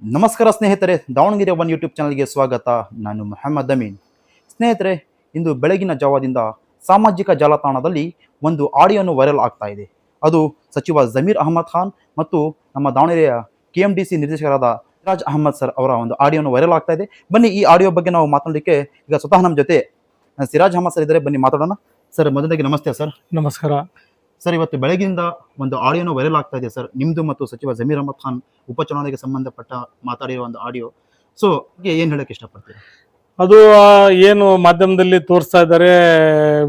ನಮಸ್ಕಾರ ಸ್ನೇಹಿತರೆ, Davanagere one YouTube ಚಾನಲ್ಗೆ ಸ್ವಾಗತ. ನಾನು ಮೊಹಮ್ಮದ್ ಅಮೀನ್. ಸ್ನೇಹಿತರೆ, ಇಂದು ಬೆಳಗಿನ ಜಾವದಿಂದ ಸಾಮಾಜಿಕ ಜಾಲತಾಣದಲ್ಲಿ ಒಂದು ಆಡಿಯೋನು ವೈರಲ್ ಆಗ್ತಾ ಇದೆ. ಅದು ಸಚಿವ ಜಮೀರ್ ಅಹಮದ್ ಖಾನ್ ಮತ್ತು ನಮ್ಮ ದಾವಣಗೆರೆಯ KMDC ನಿರ್ದೇಶಕರಾದ ಸಿರಾಜ್ ಅಹಮದ್ ಸರ್ ಅವರ ಒಂದು ಆಡಿಯೋನು ವೈರಲ್ ಆಗ್ತಾ ಇದೆ. ಬನ್ನಿ ಈ ಆಡಿಯೋ ಬಗ್ಗೆ ನಾವು ಮಾತಾಡಲಿಕ್ಕೆ ಈಗ ಸ್ವತಃ ನಮ್ಮ ಜೊತೆ ಸಿರಾಜ್ ಅಹಮದ್ ಸರ್ ಇದ್ದಾರೆ. ಬನ್ನಿ ಮಾತಾಡೋಣ. ಸರ್, ಮೊದಲಿಗೆ ನಮಸ್ತೆ ಸರ್. ನಮಸ್ಕಾರ ಸರ್, ಇವತ್ತು ಬೆಳಗಿನಿಂದ ಒಂದು ಆಡಿಯೋನು ವೈರಲ್ ಆಗ್ತಾ ಇದೆ ಸರ್, ನಿಮ್ಮದು ಮತ್ತು ಸಚಿವ ಜಮೀರ್ ಅಹಮದ್ ಖಾನ್ ಉಪಚುನಾವಣೆಗೆ ಸಂಬಂಧಪಟ್ಟ ಮಾತಾಡಿರೋ ಒಂದು ಆಡಿಯೋ. ಸೊ ಏನು ಹೇಳಕ್ಕೆ ಇಷ್ಟಪಡ್ತೀರಾ? ಅದು ಏನು ಮಾಧ್ಯಮದಲ್ಲಿ ತೋರಿಸ್ತಾ ಇದ್ದಾರೆ,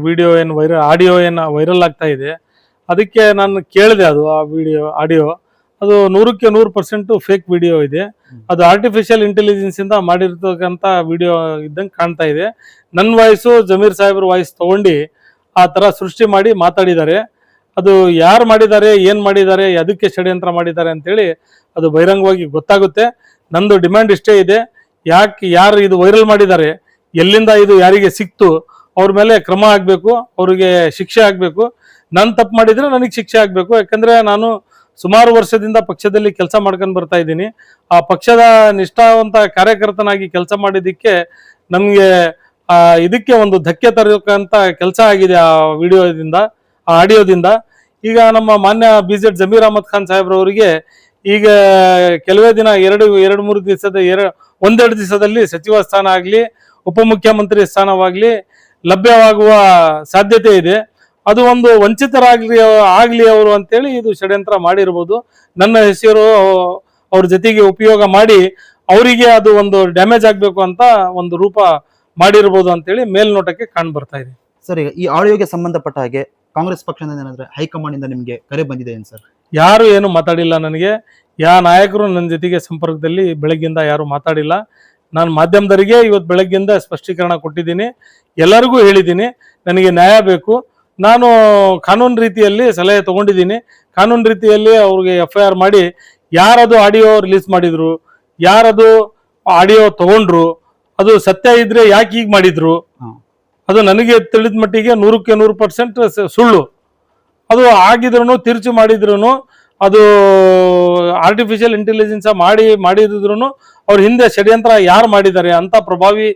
ವಿಡಿಯೋ ಏನು ಆಡಿಯೋ ಏನು ವೈರಲ್ ಆಗ್ತಾ ಇದೆ. ಅದಕ್ಕೆ ನಾನು ಕೇಳಿದೆ, ಅದು ಆ ಆಡಿಯೋ ಅದು 100% ಫೇಕ್ ವಿಡಿಯೋ ಇದೆ. ಅದು ಆರ್ಟಿಫಿಷಿಯಲ್ ಇಂಟೆಲಿಜೆನ್ಸ್ ಇಂದ ಮಾಡಿರ್ತಕ್ಕಂಥ ವಿಡಿಯೋ ಇದ್ದಂಗೆ ಕಾಣ್ತಾ ಇದೆ. ನನ್ನ ವಾಯ್ಸು ಜಮೀರ್ ಸಾಹೇಬ್ರ ವಾಯ್ಸ್ ತಗೊಂಡು ಆ ಥರ ಸೃಷ್ಟಿ ಮಾಡಿ ಮಾತಾಡಿದ್ದಾರೆ. ಅದು ಯಾರು ಮಾಡಿದ್ದಾರೆ, ಏನು ಮಾಡಿದ್ದಾರೆ, ಅದಕ್ಕೆ ಷಡ್ಯಂತ್ರ ಮಾಡಿದ್ದಾರೆ ಅಂತೇಳಿ ಅದು ಬಹಿರಂಗವಾಗಿ ಗೊತ್ತಾಗುತ್ತೆ. ನಂದು ಡಿಮ್ಯಾಂಡ್ ಇಷ್ಟೇ ಇದೆ, ಯಾರು ಇದು ವೈರಲ್ ಮಾಡಿದ್ದಾರೆ, ಎಲ್ಲಿಂದ ಇದು ಯಾರಿಗೆ ಸಿಕ್ತು, ಅವ್ರ ಮೇಲೆ ಕ್ರಮ ಆಗಬೇಕು, ಅವ್ರಿಗೆ ಶಿಕ್ಷೆ ಆಗಬೇಕು. ನಾನು ತಪ್ಪು ಮಾಡಿದರೆ ನನಗೆ ಶಿಕ್ಷೆ ಆಗಬೇಕು. ಯಾಕಂದರೆ ನಾನು ಸುಮಾರು ವರ್ಷದಿಂದ ಪಕ್ಷದಲ್ಲಿ ಕೆಲಸ ಮಾಡ್ಕೊಂಡು ಬರ್ತಾ ಇದ್ದೀನಿ. ಆ ಪಕ್ಷದ ನಿಷ್ಠಾವಂತ ಕಾರ್ಯಕರ್ತನಾಗಿ ಕೆಲಸ ಮಾಡಿದ್ದಕ್ಕೆ ನಮಗೆ ಇದಕ್ಕೆ ಒಂದು ಧಕ್ಕೆ ತರಬೇಕಂತ ಕೆಲಸ ಆಗಿದೆ ಆ ವಿಡಿಯೋದಿಂದ, ಆ ಆಡಿಯೋದಿಂದ. ಈಗ ನಮ್ಮ ಮಾನ್ಯ BZ ಜಮೀರ್ ಅಹಮದ್ ಖಾನ್ ಸಾಹೇಬ್ರವರಿಗೆ ಈಗ ಕೆಲವೇ ದಿನ ಒಂದೆರಡು ದಿವಸದಲ್ಲಿ ಸಚಿವ ಸ್ಥಾನ ಆಗಲಿ, ಉಪಮುಖ್ಯಮಂತ್ರಿ ಸ್ಥಾನವಾಗಲಿ ಲಭ್ಯವಾಗುವ ಸಾಧ್ಯತೆ ಇದೆ. ಅದು ಒಂದು ಆಗಲಿ ಅವರು ಅಂತೇಳಿ ಇದು ಷಡ್ಯಂತ್ರ ಮಾಡಿರ್ಬೋದು. ನನ್ನ ಹೆಸರು ಅವ್ರ ಜೊತೆಗೆ ಉಪಯೋಗ ಮಾಡಿ ಅವರಿಗೆ ಅದು ಒಂದು ಡ್ಯಾಮೇಜ್ ಆಗಬೇಕು ಅಂತ ಒಂದು ರೂಪ ಮಾಡಿರ್ಬೋದು ಅಂತೇಳಿ ಮೇಲ್ನೋಟಕ್ಕೆ ಕಾಣ್ ಬರ್ತಾ ಇದೆ. ಸರ್, ಈ ಆಡಿಯೋಗೆ ಸಂಬಂಧಪಟ್ಟ ಹಾಗೆ ಕಾಂಗ್ರೆಸ್ ಪಕ್ಷದಿಂದ ಏನಾದ್ರೆ ಹೈಕಮಾಂಡ್ ಇಂದ ನಿಮಗೆ ಕರೆ ಬಂದಿದೆ ಏನು ಸರ್? ಯಾರು ಏನು ಮಾತಾಡಿಲ್ಲ. ನನಗೆ ಯಾವ ನಾಯಕರು ನನ್ನ ಜೊತೆಗೆ ಸಂಪರ್ಕದಲ್ಲಿ ಬೆಳಗ್ಗಿಂದ ಯಾರು ಮಾತಾಡಿಲ್ಲ. ನಾನು ಮಾಧ್ಯಮದವರಿಗೆ ಇವತ್ತು ಬೆಳಗ್ಗಿಂದ ಸ್ಪಷ್ಟೀಕರಣ ಕೊಟ್ಟಿದ್ದೀನಿ, ಎಲ್ಲರಿಗೂ ಹೇಳಿದ್ದೀನಿ. ನನಗೆ ನ್ಯಾಯ ಬೇಕು. ನಾನು ಕಾನೂನು ರೀತಿಯಲ್ಲಿ ಸಲಹೆ ತಗೊಂಡಿದ್ದೀನಿ. ಕಾನೂನು ರೀತಿಯಲ್ಲಿ ಅವ್ರಿಗೆ FIR ಮಾಡಿ ಯಾರದು ಆಡಿಯೋ ರಿಲೀಸ್ ಮಾಡಿದ್ರು, ಯಾರದು ಆಡಿಯೋ ತಗೊಂಡ್ರು, ಅದು ಸತ್ಯ ಇದ್ರೆ ಯಾಕೆ ಈಗ ಮಾಡಿದ್ರು, ಅದು ನನಗೆ ತಿಳಿದ ಮಟ್ಟಿಗೆ 100% ಸುಳ್ಳು. ಅದು ಆಗಿದ್ರು, ತಿರುಚು ಮಾಡಿದ್ರು, ಅದು ಆರ್ಟಿಫಿಷಿಯಲ್ ಇಂಟೆಲಿಜೆನ್ಸ್ ಮಾಡಿದ್ರು ಅವ್ರ ಹಿಂದೆ ಷಡ್ಯಂತ್ರ ಯಾರು ಮಾಡಿದ್ದಾರೆ, ಅಂತ ಪ್ರಭಾವಿ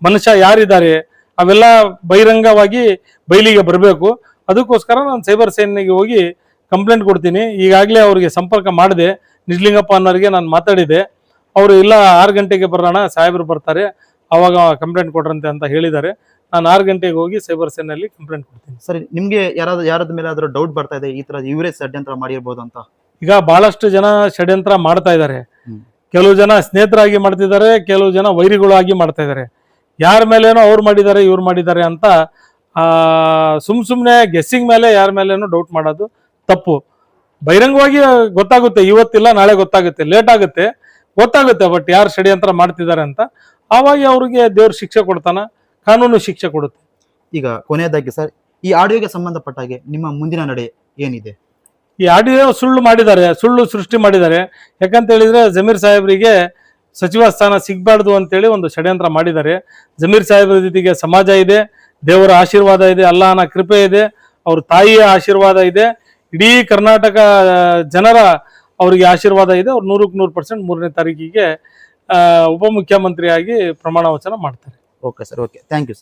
ಮನುಷ್ಯ ಯಾರಿದ್ದಾರೆ, ಅವೆಲ್ಲ ಬಹಿರಂಗವಾಗಿ ಬಯಲಿಗೆ ಬರಬೇಕು. ಅದಕ್ಕೋಸ್ಕರ ನಾನು ಸೈಬರ್ ಸೇನೆಗೆ ಹೋಗಿ ಕಂಪ್ಲೇಂಟ್ ಕೊಡ್ತೀನಿ. ಈಗಾಗಲೇ ಅವ್ರಿಗೆ ಸಂಪರ್ಕ ಮಾಡಿದೆ, ನಿಜಲಿಂಗಪ್ಪ ಅನ್ನೋರಿಗೆ ನಾನು ಮಾತಾಡಿದೆ. ಅವರು ಇಲ್ಲ 6 ಗಂಟೆಗೆ ಬರೋಣ, ಸಾಹೇಬರು ಬರ್ತಾರೆ, ಅವಾಗ ಕಂಪ್ಲೇಂಟ್ ಕೊಡ್ರಂತೆ ಅಂತ ಹೇಳಿದ್ದಾರೆ. ನಾನು 6 ಗಂಟೆಗೆ ಹೋಗಿ ಸೈಬರ್ ಸೇನೆಯಲ್ಲಿ ಕಂಪ್ಲೇಂಟ್ ಕೊಡ್ತೀನಿ. ಸರಿ, ನಿಮ್ಗೆ ಯಾರದ ಮೇಲೆ ಆದ್ರೂ ಡೌಟ್ ಬರ್ತಾ ಇದೆ ಈ ತರ ಇವರೇ ಷಡ್ಯಂತ್ರ ಮಾಡಿರ್ಬೋದು ಅಂತ? ಈಗ ಬಹಳಷ್ಟು ಜನ ಷಡ್ಯಂತ್ರ ಮಾಡ್ತಾ ಇದ್ದಾರೆ. ಕೆಲವು ಜನ ಸ್ನೇಹಿತರಾಗಿ ಮಾಡ್ತಿದ್ದಾರೆ, ಕೆಲವು ಜನ ವೈರಿಗಳಾಗಿ ಮಾಡ್ತಾ ಇದ್ದಾರೆ. ಯಾರ ಮೇಲೇನೋ ಅವ್ರು ಮಾಡಿದ್ದಾರೆ, ಇವ್ರು ಮಾಡಿದ್ದಾರೆ ಅಂತ ಸುಮ್ಮನೆ ಗೆಸ್ಸಿಂಗ್ ಮೇಲೆ ಯಾರ ಮೇಲೇನೋ ಡೌಟ್ ಮಾಡೋದು ತಪ್ಪು. ಬಹಿರಂಗವಾಗಿ ಗೊತ್ತಾಗುತ್ತೆ, ಇವತ್ತಿಲ್ಲ ನಾಳೆ ಗೊತ್ತಾಗುತ್ತೆ, ಲೇಟ್ ಆಗುತ್ತೆ, ಗೊತ್ತಾಗುತ್ತೆ. ಬಟ್ ಯಾರು ಷಡ್ಯಂತ್ರ ಮಾಡ್ತಿದ್ದಾರೆ ಅಂತ ಆವಾಗ ಅವ್ರಿಗೆ ದೇವ್ರ ಶಿಕ್ಷೆ ಕೊಡ್ತಾನ, ಕಾನೂನು ಶಿಕ್ಷೆ ಕೊಡುತ್ತೆ. ಈಗ ಕೊನೆಯದಾಗಿ ಸರ್, ಈ ಆಡಿಯೋಗೆ ಸಂಬಂಧಪಟ್ಟ ಹಾಗೆ ನಿಮ್ಮ ಮುಂದಿನ ನಡೆ ಏನಿದೆ? ಈ ಆಡಿಯೋ ಸುಳ್ಳು ಮಾಡಿದ್ದಾರೆ, ಸುಳ್ಳು ಸೃಷ್ಟಿ ಮಾಡಿದ್ದಾರೆ. ಯಾಕಂತ ಹೇಳಿದ್ರೆ ಜಮೀರ್ ಸಾಹೇಬ್ರಿಗೆ ಸಚಿವ ಸ್ಥಾನ ಸಿಗಬಾರ್ದು ಅಂತೇಳಿ ಒಂದು ಷಡ್ಯಂತ್ರ ಮಾಡಿದ್ದಾರೆ. ಜಮೀರ್ ಸಾಹೇಬ್ರ ಜೊತೆಗೆ ಸಮಾಜ ಇದೆ, ದೇವರ ಆಶೀರ್ವಾದ ಇದೆ, ಅಲ್ಲಾಹನ ಕೃಪೆ ಇದೆ, ಅವ್ರ ತಾಯಿಯ ಆಶೀರ್ವಾದ ಇದೆ, ಇಡೀ ಕರ್ನಾಟಕ ಜನರ ಅವರಿಗೆ ಆಶೀರ್ವಾದ ಇದೆ. ಅವ್ರು 100% 3ನೇ ತಾರೀಕಿಗೆ ಉಪಮುಖ್ಯಮಂತ್ರಿಯಾಗಿ ಪ್ರಮಾಣ ವಚನ ಮಾಡ್ತಾರೆ. Okay sir, okay, thank you sir.